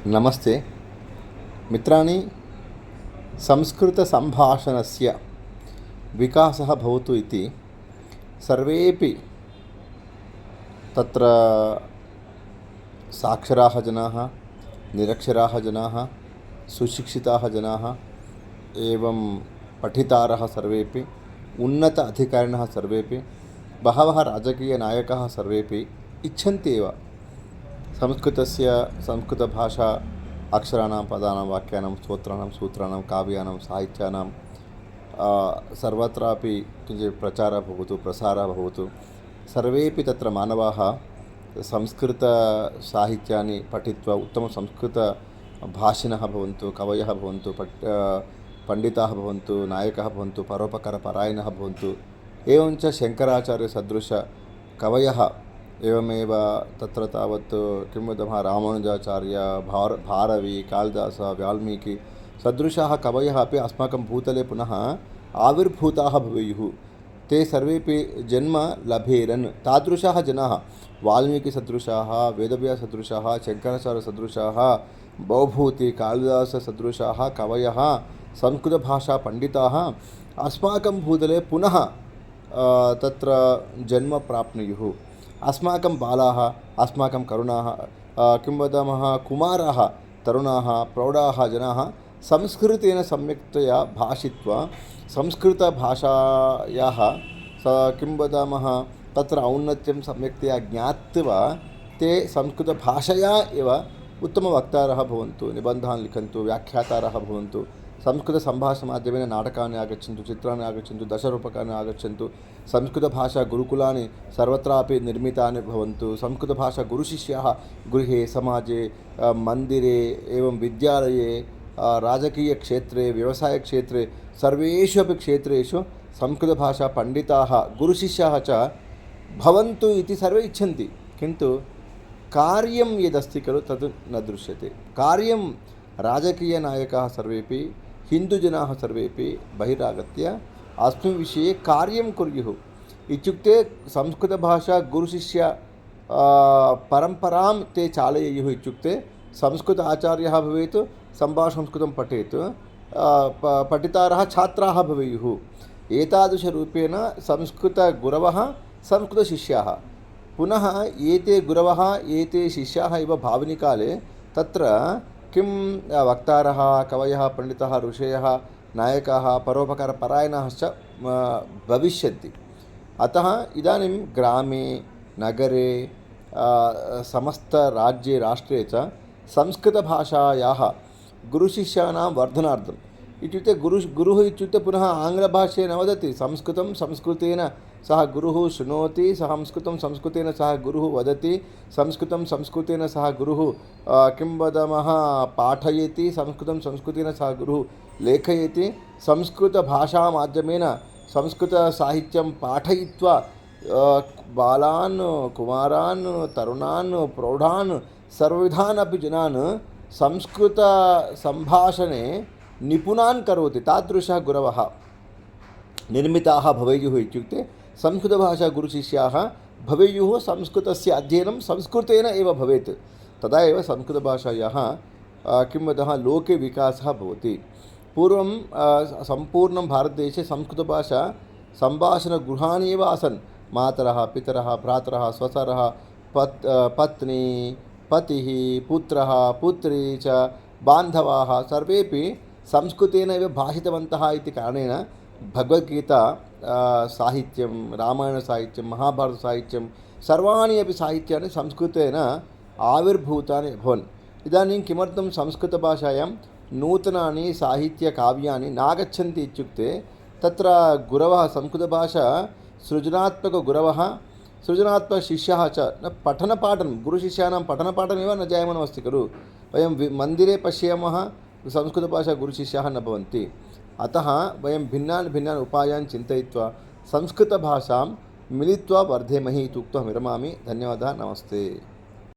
नमस्ते मित्राणि संस्कृतसम्भाषणस्य विकासः भवतु इति सर्वेपि तत्र साक्षराः जनाः, निरक्षराः जनाः, सुशिक्षिताः जनाः एवं पठितारः सर्वेपि, उन्नत अधिकारिणः सर्वेपि, बहवः राजकीयनायकाः सर्वेपि इच्छन्ति एव संस्कृतभाषा अक्षराणां पदानां वाक्यानां स्तोत्राणां सूत्राणां काव्यानां साहित्यानां सर्वत्रापि किञ्चित् प्रचारः भवतु प्रसारः भवतु। सर्वेपि तत्र मानवाः संस्कृतसाहित्यानि पठित्वा उत्तमसंस्कृतभाषिणः भवन्तु, कवयः भवन्तु, पण्डिताः भवन्तु, नायकाः भवन्तु, परोपकारपरायणाः भवन्तु। एवञ्च शङ्कराचार्यसदृशकवयः एवमेव तत्र तावत् किं वदामः रामानुजाचार्य, भारवी, कालिदासः, वाल्मीकि सदृशाः कवयः अपि अस्माकं भूतले पुनः आविर्भूताः भवेयुः। ते सर्वेपि जन्म लभेरन्। तादृशाः जनाः वाल्मीकिसदृशाः, वेदव्याससदृशाः, शङ्कराचार्यसदृशाः, भवभूति कालिदाससदृशाः कवयः, संस्कृतभाषापण्डिताः अस्माकं भूतले पुनः तत्र जन्म प्राप्नुयुः। अस्माकं बालाः, अस्माकं करुणाः, किं वदामः कुमाराः, तरुणाः, प्रौढाः जनाः संस्कृतेन सम्यक्तया भाषित्वा संस्कृतभाषायाः किं वदामः तत्र औन्नत्यं सम्यक्तया ज्ञात्वा ते संस्कृतभाषया एव उत्तमवक्तारः भवन्तु, निबन्धान् लिखन्तु, व्याख्यातारः भवन्तु। संस्कृतसम्भाषणमाध्यमेन नाटकानि आगच्छन्तु, चित्राणि आगच्छन्तु, दशरूपकाणि आगच्छन्तु। संस्कृतभाषा गुरुकुलानि सर्वत्रापि निर्मितानि भवन्तु। संस्कृतभाषा गुरुशिष्याः गृहे, समाजे, मन्दिरे एवं विद्यालये, राजकीयक्षेत्रे, व्यवसायक्षेत्रे सर्वेषु अपि क्षेत्रेषु संस्कृतभाषापण्डिताः गुरुशिष्याः च भवन्तु इति सर्वे इच्छन्ति। किन्तु कार्यं यदस्ति खलु तद् न दृश्यते। कार्यं राजकीयनायकाः सर्वेपि, हिन्दुजनाः सर्वेपि बहिरागत्य अस्मिन् विषये कार्यं कुर्युः। इत्युक्ते संस्कृतभाषा गुरुशिष्य परम्परां ते चालयेयुः। इत्युक्ते संस्कृत आचार्यः भवेत्, संभाषणसंस्कृतं पठेत्, पठितारः छात्राः भवेयुः। एतादृशरूपेण संस्कृतगुरवः, संस्कृतशिष्याः, पुनः एते गुरवः एते शिष्याः इव भावनिकाले तत्र किं वक्तारः, कवयः, पण्डिताः, ऋषयः, नायकाः, परोपकारपरायणाश्च भविष्यन्ति। अतः इदानीं ग्रामे, नगरे, समस्तराज्ये, राष्ट्रे च संस्कृतभाषायाः गुरुशिष्याणां वर्धनार्थम् इत्युक्ते गुरुः इत्युक्ते पुनः आङ्ग्लभाषे न वदति। संस्कृतं संस्कृतेन सह गुरुः शृणोति, संस्कृतं संस्कृतेन सह गुरुः वदति, संस्कृतं संस्कृतेन सह गुरुः किं वदामः पाठयति, संस्कृतं संस्कृतेन सह गुरुः लेखयति। संस्कृतभाषामाध्यमेन संस्कृतसाहित्यं पाठयित्वा बालान्, कुमारान्, तरुणान्, प्रौढान् सर्वविधान् अपि जनान् संस्कृतसम्भाषणे निपुणान् करोति। तादृशः गुरवः निर्मिताः भवेयुः। इत्युक्ते संस्कृतभाषा गुरुशिष्याः भवेयुः। संस्कृतस्य अध्ययनं संस्कृतेन एव भवेत्। तदा एव संस्कृतभाषायाः किं वदामः लोके विकासः भवति। पूर्वं सम्पूर्णं भारतदेशे संस्कृतभाषा सम्भाषणगृहाणि एव आसन्। मातरः, पितरः, भ्रातरः, स्वसरः, पत्नी, पतिः, पुत्रः, पुत्री च बान्धवाः सर्वेपि संस्कृतेन एव भाषितवन्तः इति कारणेन भगवद्गीता साहित्यं, रामायणसाहित्यं, महाभारतसाहित्यं सर्वाणि अपि साहित्यानि संस्कृतेन आविर्भूतानि अभवन्। इदानीं किमर्थं संस्कृतभाषायां नूतनानि साहित्यकाव्यानि नागच्छन्ति इत्युक्ते तत्र गुरवः, संस्कृतभाषा सृजनात्मकगुरवः, सृजनात्मकशिष्याः च न पठनपाठनं, गुरुशिष्याणां पठनपाठनमेव न जायमानमस्ति खलु। वयं मन्दिरे पश्यामः संस्कृतभाषा गुरुशिष्याः न भवन्ति। अतः वयं भिन्नान् उपायान् चिन्तयित्वा संस्कृतभाषां मिलित्वा वर्धेमहि इति उक्त्वा विरमामि। धन्यवादः। नमस्ते।